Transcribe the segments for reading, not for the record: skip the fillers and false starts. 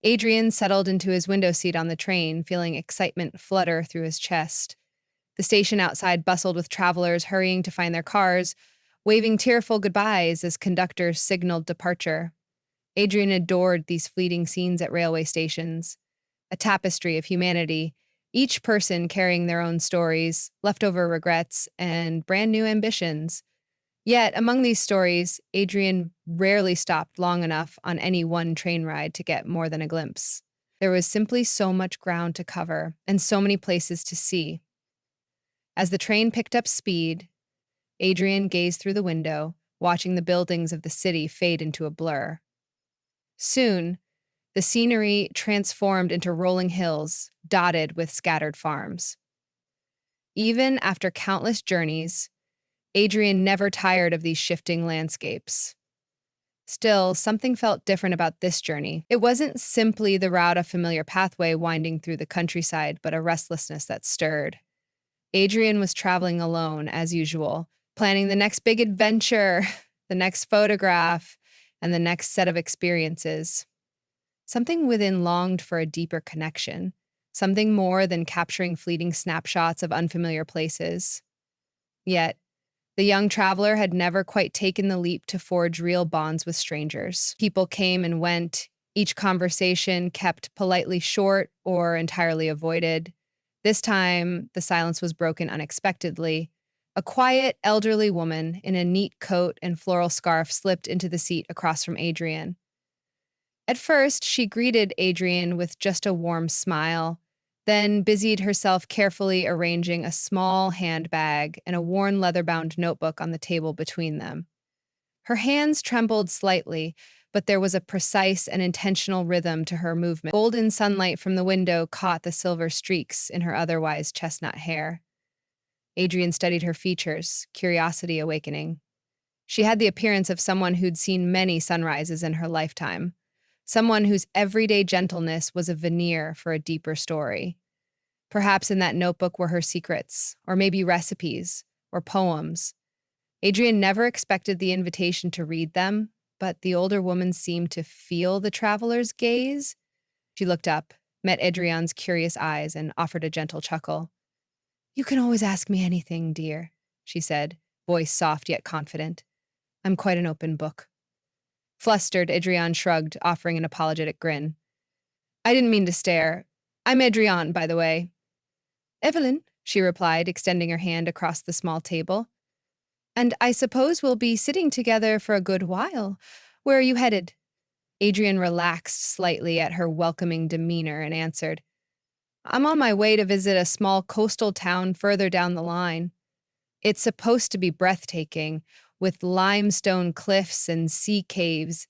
Adrian settled into his window seat on the train, feeling excitement flutter through his chest. The station outside bustled with travelers hurrying to find their cars, waving tearful goodbyes as conductors signaled departure. Adrian adored these fleeting scenes at railway stations, a tapestry of humanity, each person carrying their own stories, leftover regrets, and brand new ambitions. Yet, among these stories, Adrian rarely stopped long enough on any one train ride to get more than a glimpse. There was simply so much ground to cover and so many places to see. As the train picked up speed, Adrian gazed through the window, watching the buildings of the city fade into a blur. Soon, the scenery transformed into rolling hills dotted with scattered farms. Even after countless journeys, Adrian never tired of these shifting landscapes. Still, something felt different about this journey. It wasn't simply the route of familiar pathway winding through the countryside, but a restlessness that stirred. Adrian was traveling alone, as usual, planning the next big adventure, the next photograph, and the next set of experiences. Something within longed for a deeper connection, something more than capturing fleeting snapshots of unfamiliar places. Yet, the young traveler had never quite taken the leap to forge real bonds with strangers. People came and went, each conversation kept politely short or entirely avoided. This time, the silence was broken unexpectedly. A quiet, elderly woman in a neat coat and floral scarf slipped into the seat across from Adrian. At first, she greeted Adrian with just a warm smile, then busied herself carefully arranging a small handbag and a worn leather-bound notebook on the table between them. Her hands trembled slightly, but there was a precise and intentional rhythm to her movement. Golden sunlight from the window caught the silver streaks in her otherwise chestnut hair. Adrian studied her features, curiosity awakening. She had the appearance of someone who'd seen many sunrises in her lifetime, someone whose everyday gentleness was a veneer for a deeper story. Perhaps in that notebook were her secrets, or maybe recipes, or poems. Adrian never expected the invitation to read them, but the older woman seemed to feel the traveler's gaze. She looked up, met Adrian's curious eyes, and offered a gentle chuckle. "You can always ask me anything, dear," she said, voice soft yet confident. "I'm quite an open book." Flustered, Adrian shrugged, offering an apologetic grin. "I didn't mean to stare. I'm Adrian, by the way." "Evelyn," she replied, extending her hand across the small table. "And I suppose we'll be sitting together for a good while. Where are you headed?" Adrian relaxed slightly at her welcoming demeanor and answered, "I'm on my way to visit a small coastal town further down the line. It's supposed to be breathtaking, with limestone cliffs and sea caves.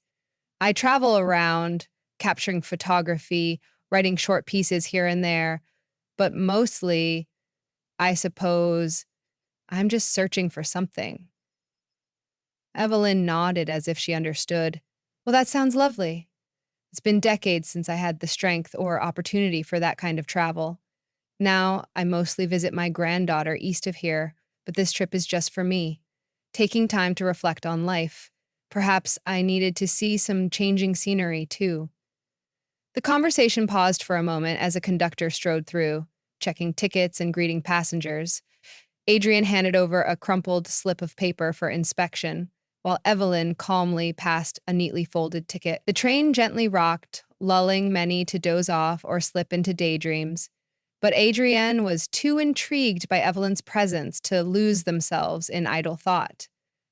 I travel around, capturing photography, writing short pieces here and there, but mostly, I suppose, I'm just searching for something." Evelyn nodded as if she understood. "Well, that sounds lovely. It's been decades since I had the strength or opportunity for that kind of travel. Now, I mostly visit my granddaughter east of here, but this trip is just for me, taking time to reflect on life. Perhaps I needed to see some changing scenery, too." The conversation paused for a moment as a conductor strode through, checking tickets and greeting passengers. Adrian handed over a crumpled slip of paper for inspection, while Evelyn calmly passed a neatly folded ticket. The train gently rocked, lulling many to doze off or slip into daydreams. But Adrienne was too intrigued by Evelyn's presence to lose themselves in idle thought.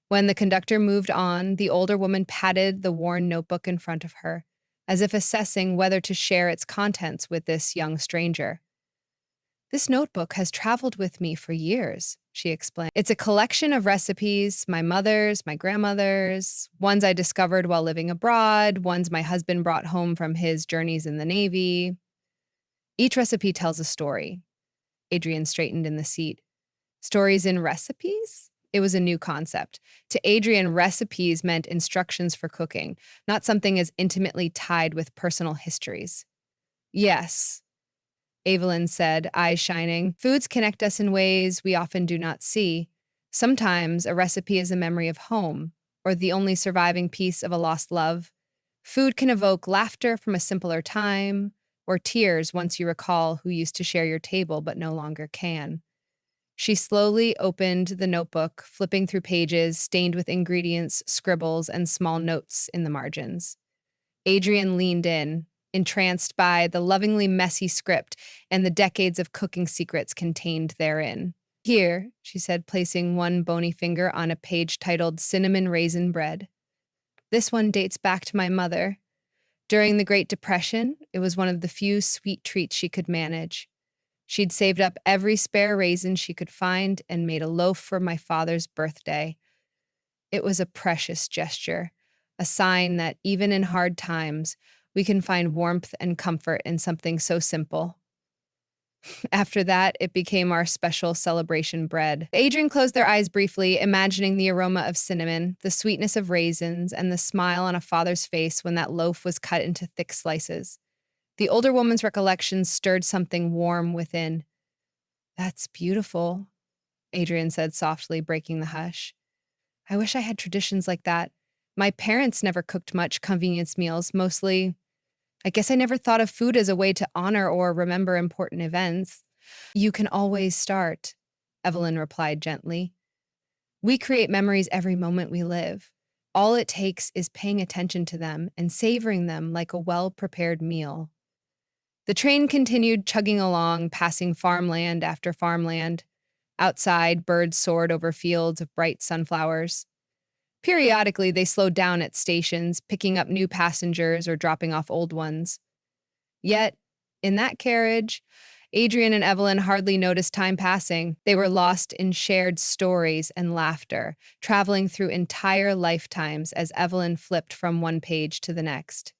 When the conductor moved on, the older woman patted the worn notebook in front of her, as if assessing whether to share its contents with this young stranger. "This notebook has traveled with me for years," she explained. "It's a collection of recipes, my mother's, my grandmother's, ones I discovered while living abroad, ones my husband brought home from his journeys in the Navy. Each recipe tells a story." Adrian straightened in the seat. Stories in recipes? It was a new concept. To Adrian, recipes meant instructions for cooking, not something as intimately tied with personal histories. "Yes," Evelyn said, eyes shining. "Foods connect us in ways we often do not see. Sometimes a recipe is a memory of home, or the only surviving piece of a lost love. Food can evoke laughter from a simpler time, or tears once you recall who used to share your table but no longer can. She slowly opened the notebook, flipping through pages stained with ingredients, scribbles, and small notes in the margins. Adrian leaned in, entranced by the lovingly messy script and the decades of cooking secrets contained therein. Here, she said, placing one bony finger on a page titled Cinnamon Raisin Bread. This one dates back to my mother. During the Great Depression, it was one of the few sweet treats she could manage. She'd saved up every spare raisin she could find and made a loaf for my father's birthday. It was a precious gesture, a sign that even in hard times, we can find warmth and comfort in something so simple. After that, it became our special celebration bread. Adrian closed their eyes briefly, imagining the aroma of cinnamon, the sweetness of raisins, and the smile on a father's face when that loaf was cut into thick slices. The older woman's recollections stirred something warm within. That's beautiful, Adrian said softly, breaking the hush. I wish I had traditions like that. My parents never cooked much convenience meals, mostly. I guess I never thought of food as a way to honor or remember important events. You can always start, Evelyn replied gently. We create memories every moment we live. All it takes is paying attention to them and savoring them like a well-prepared meal. The train continued chugging along, passing farmland after farmland. Outside, birds soared over fields of bright sunflowers. Periodically, they slowed down at stations, picking up new passengers or dropping off old ones. Yet, in that carriage, Adrian and Evelyn hardly noticed time passing. They were lost in shared stories and laughter, traveling through entire lifetimes as Evelyn flipped from one page to the next.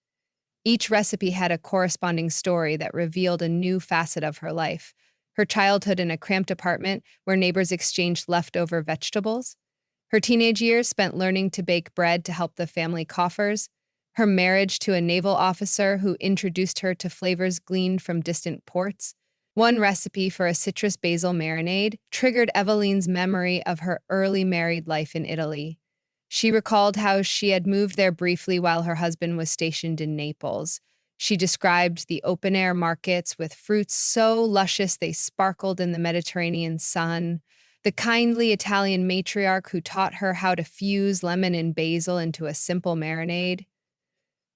Each recipe had a corresponding story that revealed a new facet of her life. Her childhood in a cramped apartment where neighbors exchanged leftover vegetables. Her teenage years spent learning to bake bread to help the family coffers. Her marriage to a naval officer who introduced her to flavors gleaned from distant ports. One recipe for a citrus basil marinade triggered Eveline's memory of her early married life in Italy. She recalled how she had moved there briefly while her husband was stationed in Naples. She described the open-air markets with fruits so luscious they sparkled in the Mediterranean sun, the kindly Italian matriarch who taught her how to fuse lemon and basil into a simple marinade.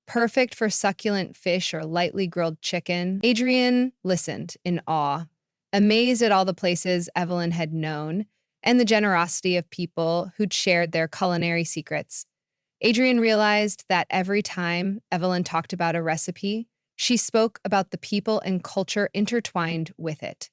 Perfect for succulent fish or lightly grilled chicken. Adrian listened in awe, amazed at all the places Evelyn had known and the generosity of people who'd shared their culinary secrets. Adrian realized that every time Evelyn talked about a recipe, she spoke about the people and culture intertwined with it.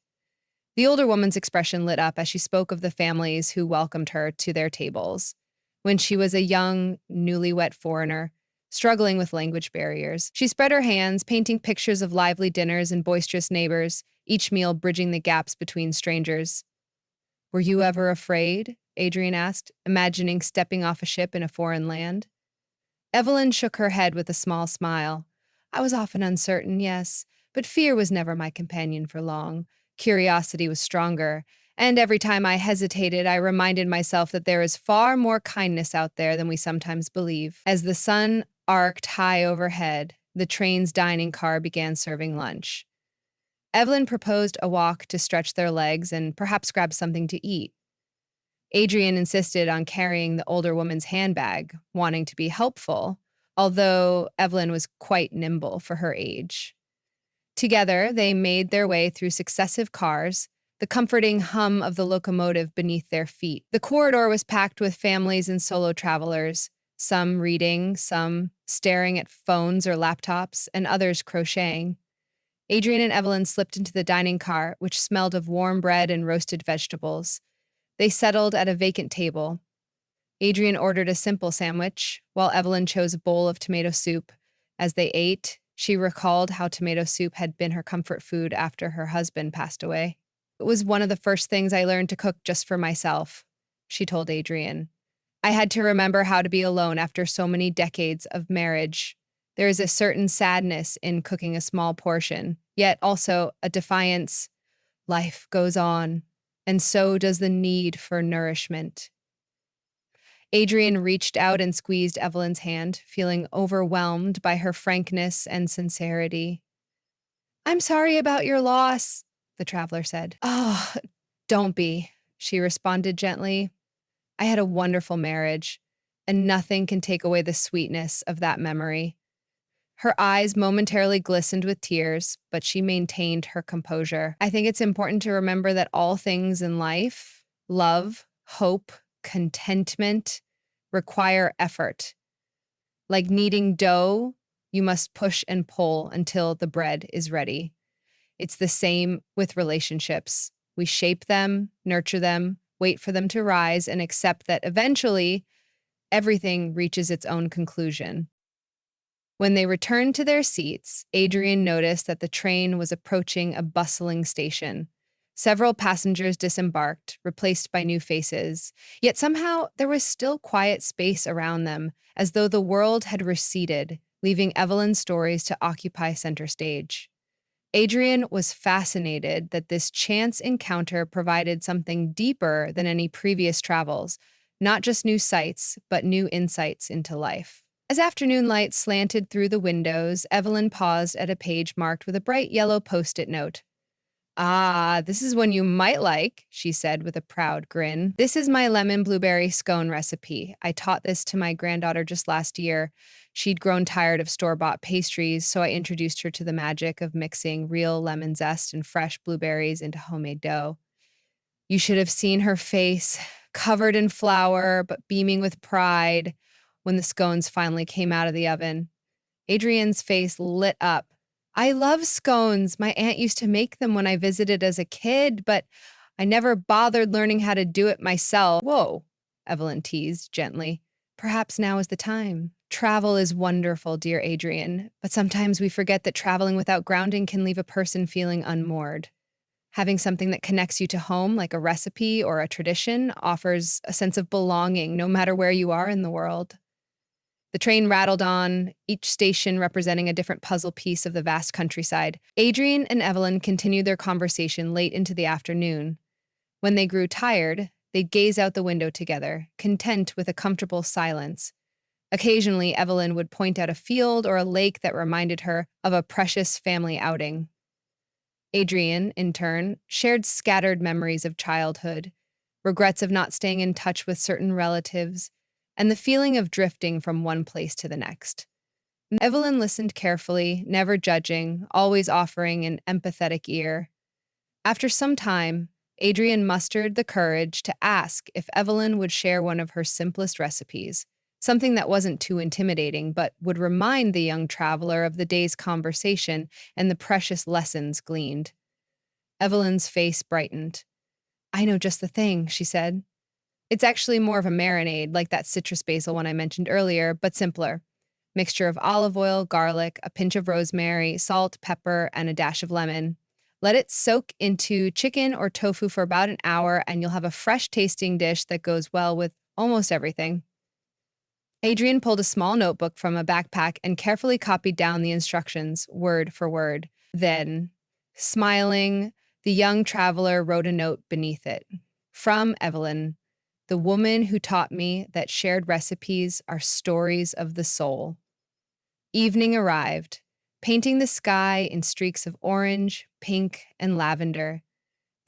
The older woman's expression lit up as she spoke of the families who welcomed her to their tables. When she was a young, newlywed foreigner, struggling with language barriers, she spread her hands, painting pictures of lively dinners and boisterous neighbors, each meal bridging the gaps between strangers. Were you ever afraid? Adrian asked, imagining stepping off a ship in a foreign land. Evelyn shook her head with a small smile. I was often uncertain, yes, but fear was never my companion for long. Curiosity was stronger, and every time I hesitated, I reminded myself that there is far more kindness out there than we sometimes believe. As the sun arced high overhead, the train's dining car began serving lunch. Evelyn proposed a walk to stretch their legs and perhaps grab something to eat. Adrian insisted on carrying the older woman's handbag, wanting to be helpful, although Evelyn was quite nimble for her age. Together, they made their way through successive cars, the comforting hum of the locomotive beneath their feet. The corridor was packed with families and solo travelers, some reading, some staring at phones or laptops, and others crocheting. Adrian and Evelyn slipped into the dining car, which smelled of warm bread and roasted vegetables. They settled at a vacant table. Adrian ordered a simple sandwich, while Evelyn chose a bowl of tomato soup. As they ate, she recalled how tomato soup had been her comfort food after her husband passed away. It was one of the first things I learned to cook just for myself, she told Adrian. I had to remember how to be alone after so many decades of marriage. There is a certain sadness in cooking a small portion, yet also a defiance. Life goes on, and so does the need for nourishment. Adrian reached out and squeezed Evelyn's hand, feeling overwhelmed by her frankness and sincerity. I'm sorry about your loss, the traveler said. Oh, don't be, she responded gently. I had a wonderful marriage, and nothing can take away the sweetness of that memory. Her eyes momentarily glistened with tears, but she maintained her composure. I think it's important to remember that all things in life, love, hope, contentment, require effort. Like kneading dough, you must push and pull until the bread is ready. It's the same with relationships. We shape them, nurture them, wait for them to rise, and accept that eventually everything reaches its own conclusion. When they returned to their seats, Adrian noticed that the train was approaching a bustling station. Several passengers disembarked, replaced by new faces, yet somehow there was still quiet space around them, as though the world had receded, leaving Evelyn's stories to occupy center stage. Adrian was fascinated that this chance encounter provided something deeper than any previous travels, not just new sights, but new insights into life. As afternoon light slanted through the windows, Evelyn paused at a page marked with a bright yellow post-it note. Ah, this is one you might like, she said with a proud grin. This is my lemon blueberry scone recipe. I taught this to my granddaughter just last year. She'd grown tired of store-bought pastries, so I introduced her to the magic of mixing real lemon zest and fresh blueberries into homemade dough. You should have seen her face, covered in flour, but beaming with pride when the scones finally came out of the oven. Adrian's face lit up. I love scones. My aunt used to make them when I visited as a kid, but I never bothered learning how to do it myself. Whoa, Evelyn teased gently. Perhaps now is the time. Travel is wonderful, dear Adrian, but sometimes we forget that traveling without grounding can leave a person feeling unmoored. Having something that connects you to home, like a recipe or a tradition, offers a sense of belonging no matter where you are in the world. The train rattled on, each station representing a different puzzle piece of the vast countryside. Adrian and Evelyn continued their conversation late into the afternoon. When they grew tired, they'd gaze out the window together, content with a comfortable silence. Occasionally, Evelyn would point out a field or a lake that reminded her of a precious family outing. Adrian, in turn, shared scattered memories of childhood, regrets of not staying in touch with certain relatives, and the feeling of drifting from one place to the next. Evelyn listened carefully, never judging, always offering an empathetic ear. After some time, Adrian mustered the courage to ask if Evelyn would share one of her simplest recipes, something that wasn't too intimidating but would remind the young traveler of the day's conversation and the precious lessons gleaned. Evelyn's face brightened. I know just the thing, she said. It's actually more of a marinade, like that citrus basil one I mentioned earlier, but simpler. Mixture of olive oil, garlic, a pinch of rosemary, salt, pepper, and a dash of lemon. Let it soak into chicken or tofu for about an hour, and you'll have a fresh tasting dish that goes well with almost everything. Adrian pulled a small notebook from a backpack and carefully copied down the instructions, word for word. Then, smiling, the young traveler wrote a note beneath it. From Evelyn, the woman who taught me that shared recipes are stories of the soul. Evening arrived, painting the sky in streaks of orange, pink, and lavender.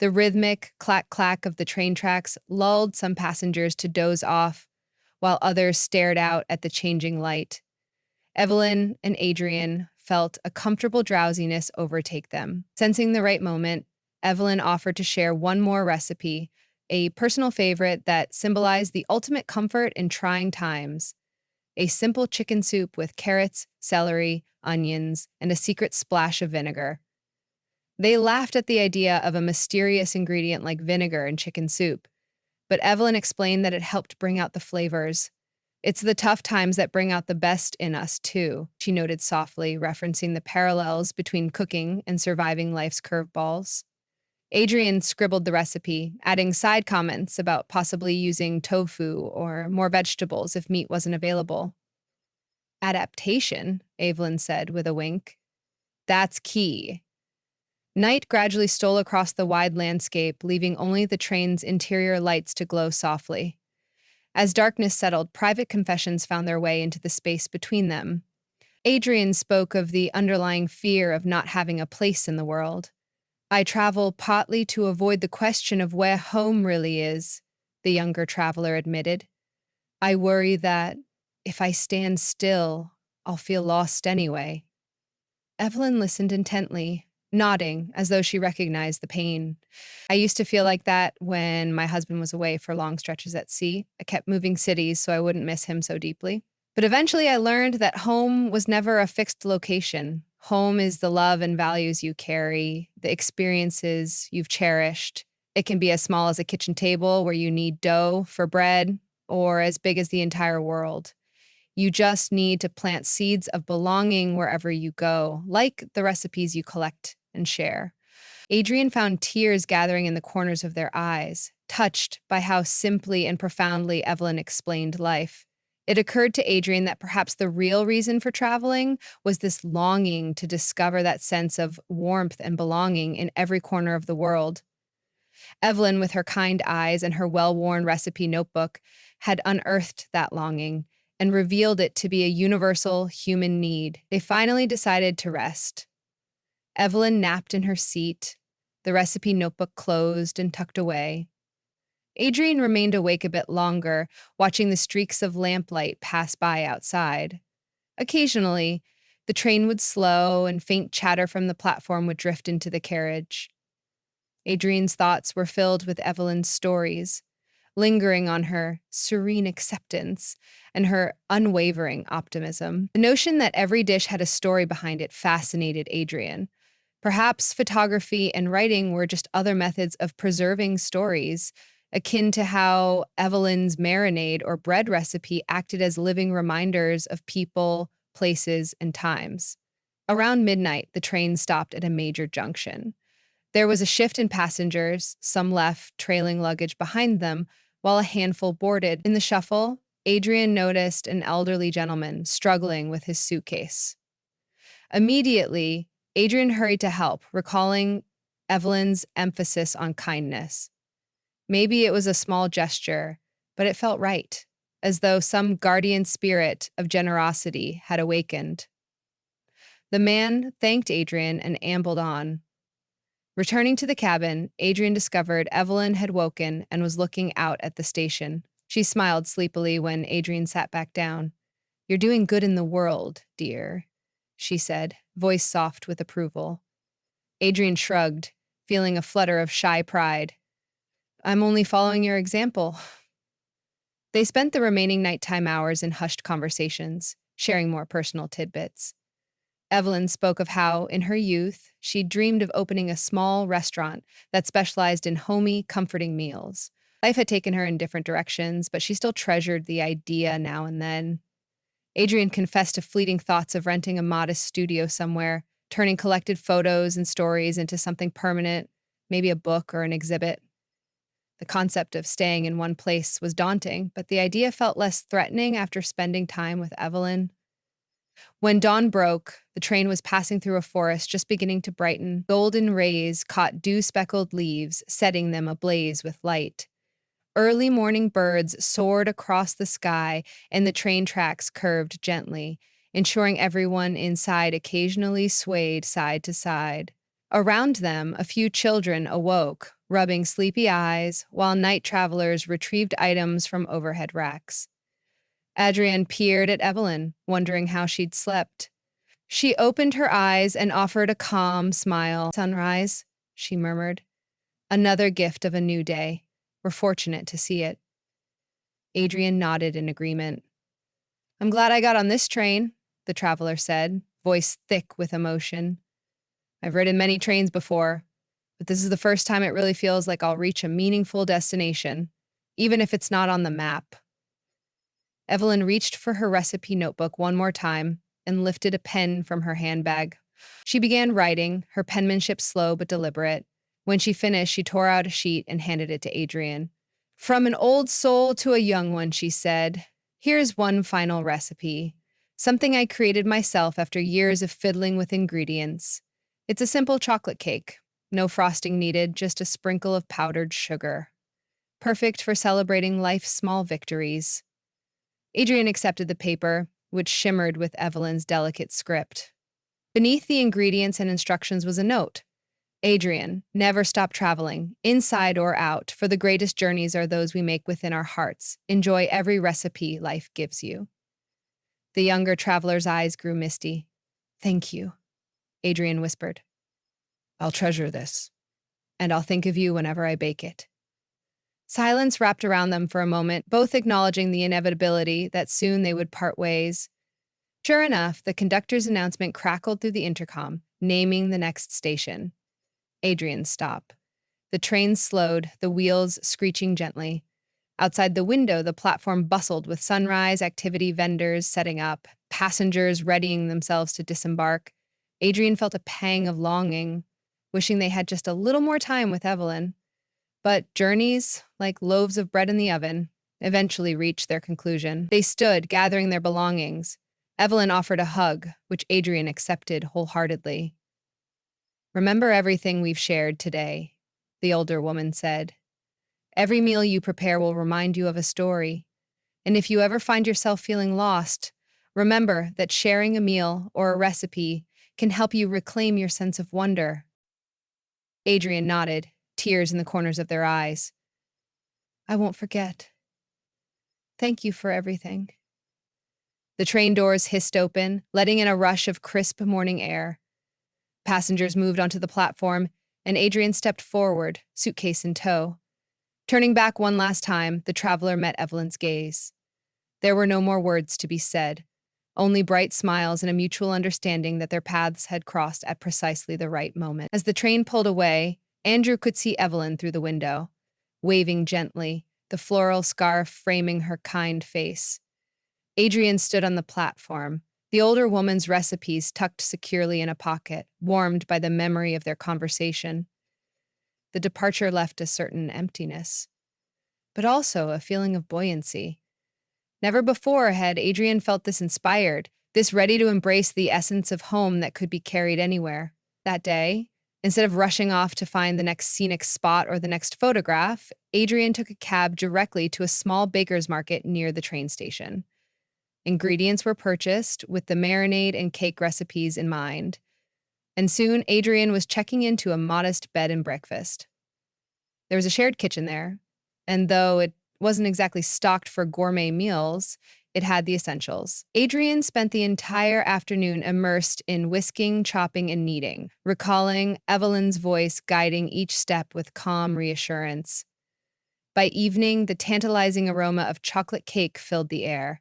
The rhythmic clack-clack of the train tracks lulled some passengers to doze off, while others stared out at the changing light. Evelyn and Adrian felt a comfortable drowsiness overtake them. Sensing the right moment, Evelyn offered to share one more recipe, a personal favorite that symbolized the ultimate comfort in trying times. A simple chicken soup with carrots, celery, onions, and a secret splash of vinegar. They laughed at the idea of a mysterious ingredient like vinegar in chicken soup, but Evelyn explained that it helped bring out the flavors. It's the tough times that bring out the best in us, too, she noted softly, referencing the parallels between cooking and surviving life's curveballs. Adrian scribbled the recipe, adding side comments about possibly using tofu or more vegetables if meat wasn't available. Adaptation, Evelyn said with a wink. That's key. Night gradually stole across the wide landscape, leaving only the train's interior lights to glow softly. As darkness settled, private confessions found their way into the space between them. Adrian spoke of the underlying fear of not having a place in the world. I travel partly to avoid the question of where home really is, the younger traveler admitted. I worry that if I stand still, I'll feel lost anyway. Evelyn listened intently, nodding as though she recognized the pain. I used to feel like that when my husband was away for long stretches at sea. I kept moving cities so I wouldn't miss him so deeply. But eventually I learned that home was never a fixed location. Home is the love and values you carry, the experiences you've cherished. It can be as small as a kitchen table where you need dough for bread, or as big as the entire world. You just need to plant seeds of belonging wherever you go, like the recipes you collect and share. Adrian found tears gathering in the corners of their eyes, touched by how simply and profoundly Evelyn explained life. It occurred to Adrian that perhaps the real reason for traveling was this longing to discover that sense of warmth and belonging in every corner of the world. Evelyn, with her kind eyes and her well-worn recipe notebook, had unearthed that longing and revealed it to be a universal human need. They finally decided to rest. Evelyn napped in her seat, the recipe notebook closed and tucked away. Adrian remained awake a bit longer, watching the streaks of lamplight pass by outside. Occasionally, the train would slow and faint chatter from the platform would drift into the carriage. Adrian's thoughts were filled with Evelyn's stories, lingering on her serene acceptance and her unwavering optimism. The notion that every dish had a story behind it fascinated Adrian. Perhaps photography and writing were just other methods of preserving stories, akin to how Evelyn's marinade or bread recipe acted as living reminders of people, places, and times. Around midnight, the train stopped at a major junction. There was a shift in passengers, some left, trailing luggage behind them, while a handful boarded. In the shuffle, Adrian noticed an elderly gentleman struggling with his suitcase. Immediately, Adrian hurried to help, recalling Evelyn's emphasis on kindness. Maybe it was a small gesture, but it felt right, as though some guardian spirit of generosity had awakened. The man thanked Adrian and ambled on. Returning to the cabin, Adrian discovered Evelyn had woken and was looking out at the station. She smiled sleepily when Adrian sat back down. "You're doing good in the world, dear," she said, voice soft with approval. Adrian shrugged, feeling a flutter of shy pride. "I'm only following your example." They spent the remaining nighttime hours in hushed conversations, sharing more personal tidbits. Evelyn spoke of how, in her youth, she dreamed of opening a small restaurant that specialized in homey, comforting meals. Life had taken her in different directions, but she still treasured the idea now and then. Adrian confessed to fleeting thoughts of renting a modest studio somewhere, turning collected photos and stories into something permanent, maybe a book or an exhibit. The concept of staying in one place was daunting, but the idea felt less threatening after spending time with Evelyn. When dawn broke, the train was passing through a forest just beginning to brighten. Golden rays caught dew-speckled leaves, setting them ablaze with light. Early morning birds soared across the sky, and the train tracks curved gently, ensuring everyone inside occasionally swayed side to side. Around them, a few children awoke, rubbing sleepy eyes, while night travelers retrieved items from overhead racks. Adrienne peered at Evelyn, wondering how she'd slept. She opened her eyes and offered a calm smile. "Sunrise," she murmured. "Another gift of a new day. We're fortunate to see it." Adrian nodded in agreement. "I'm glad I got on this train," the traveler said, voice thick with emotion. "I've ridden many trains before, but this is the first time it really feels like I'll reach a meaningful destination, even if it's not on the map." Evelyn reached for her recipe notebook one more time and lifted a pen from her handbag. She began writing, her penmanship slow but deliberate. When she finished, she tore out a sheet and handed it to Adrian. "From an old soul to a young one," she said. "Here's one final recipe. Something I created myself after years of fiddling with ingredients. It's a simple chocolate cake. No frosting needed, just a sprinkle of powdered sugar." perfect for celebrating life's small victories. Adrian accepted the paper, which shimmered with Evelyn's delicate script. Beneath the ingredients and instructions was a note. Adrian, never stop traveling, inside or out, for the greatest journeys are those we make within our hearts. Enjoy every recipe life gives you. The younger traveler's eyes grew misty. Thank you, Adrian whispered. I'll treasure this, and I'll think of you whenever I bake it. Silence wrapped around them for a moment, both acknowledging the inevitability that soon they would part ways. Sure enough, the conductor's announcement crackled through the intercom, naming the next station. Adrian's stop. The train slowed, the wheels screeching gently. Outside the window, the platform bustled with sunrise activity vendors setting up, passengers readying themselves to disembark. Adrian felt a pang of longing, wishing they had just a little more time with Evelyn. But journeys, like loaves of bread in the oven, eventually reached their conclusion. They stood, gathering their belongings. Evelyn offered a hug, which Adrian accepted wholeheartedly. Remember everything we've shared today, the older woman said. Every meal you prepare will remind you of a story. And if you ever find yourself feeling lost, remember that sharing a meal or a recipe can help you reclaim your sense of wonder. Adrian nodded, tears in the corners of their eyes. I won't forget. Thank you for everything. The train doors hissed open, letting in a rush of crisp morning air. Passengers moved onto the platform, and Adrian stepped forward, suitcase in tow. Turning back one last time, the traveler met Evelyn's gaze. There were no more words to be said, only bright smiles and a mutual understanding that their paths had crossed at precisely the right moment. As the train pulled away, Andrew could see Evelyn through the window, waving gently, the floral scarf framing her kind face. Adrian stood on the platform, the older woman's recipes tucked securely in a pocket, warmed by the memory of their conversation. The departure left a certain emptiness, but also a feeling of buoyancy. Never before had Adrian felt this inspired, this ready to embrace the essence of home that could be carried anywhere. That day, instead of rushing off to find the next scenic spot or the next photograph, Adrian took a cab directly to a small baker's market near the train station. Ingredients were purchased with the marinade and cake recipes in mind, and soon Adrian was checking into a modest bed and breakfast. There was a shared kitchen there, and though it wasn't exactly stocked for gourmet meals, it had the essentials. Adrian spent the entire afternoon immersed in whisking, chopping, and kneading, recalling Evelyn's voice guiding each step with calm reassurance. By evening, the tantalizing aroma of chocolate cake filled the air.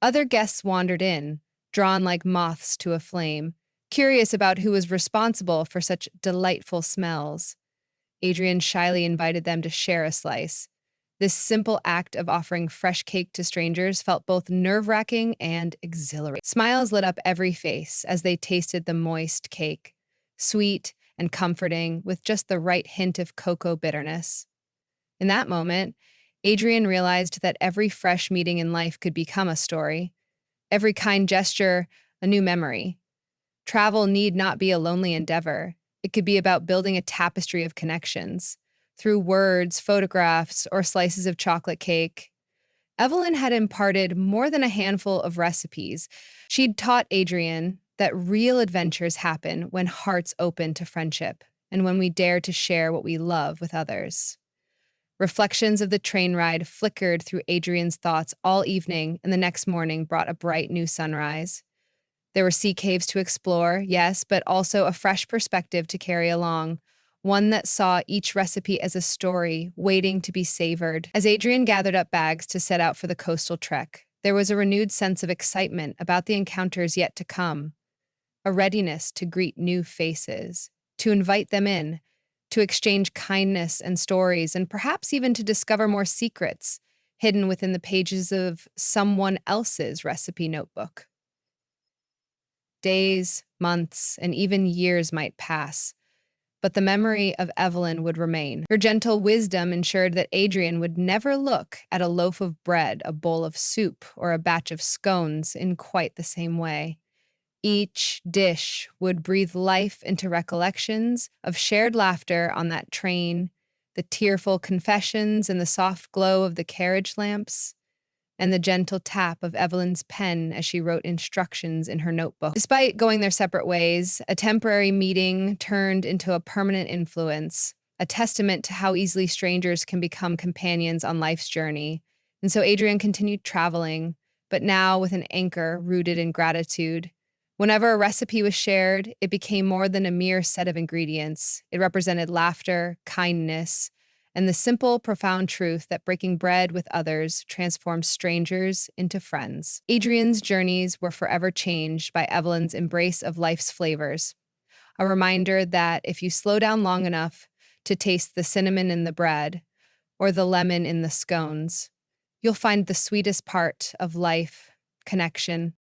Other guests wandered in, drawn like moths to a flame, curious about who was responsible for such delightful smells. Adrian shyly invited them to share a slice. This simple act of offering fresh cake to strangers felt both nerve-wracking and exhilarating. Smiles lit up every face as they tasted the moist cake, sweet and comforting with just the right hint of cocoa bitterness. In that moment, Adrian realized that every fresh meeting in life could become a story, every kind gesture a new memory. Travel need not be a lonely endeavor. It could be about building a tapestry of connections, through words, photographs, or slices of chocolate cake. Evelyn had imparted more than a handful of recipes. She'd taught Adrian that real adventures happen when hearts open to friendship and when we dare to share what we love with others. Reflections of the train ride flickered through Adrian's thoughts all evening, and the next morning brought a bright new sunrise. There were sea caves to explore, yes, but also a fresh perspective to carry along, one that saw each recipe as a story waiting to be savored. As Adrian gathered up bags to set out for the coastal trek, there was a renewed sense of excitement about the encounters yet to come, a readiness to greet new faces, to invite them in, to exchange kindness and stories, and perhaps even to discover more secrets hidden within the pages of someone else's recipe notebook. Days, months, and even years might pass, but the memory of Evelyn would remain. Her gentle wisdom ensured that Adrian would never look at a loaf of bread, a bowl of soup, or a batch of scones in quite the same way. Each dish would breathe life into recollections of shared laughter on that train, the tearful confessions and the soft glow of the carriage lamps, and the gentle tap of Evelyn's pen as she wrote instructions in her notebook. Despite going their separate ways, a temporary meeting turned into a permanent influence, a testament to how easily strangers can become companions on life's journey. And so Adrian continued traveling, but now with an anchor rooted in gratitude. Whenever a recipe was shared, it became more than a mere set of ingredients. It represented laughter, kindness, and the simple, profound truth that breaking bread with others transforms strangers into friends. Adrian's journeys were forever changed by Evelyn's embrace of life's flavors, a reminder that if you slow down long enough to taste the cinnamon in the bread or the lemon in the scones, you'll find the sweetest part of life, connection.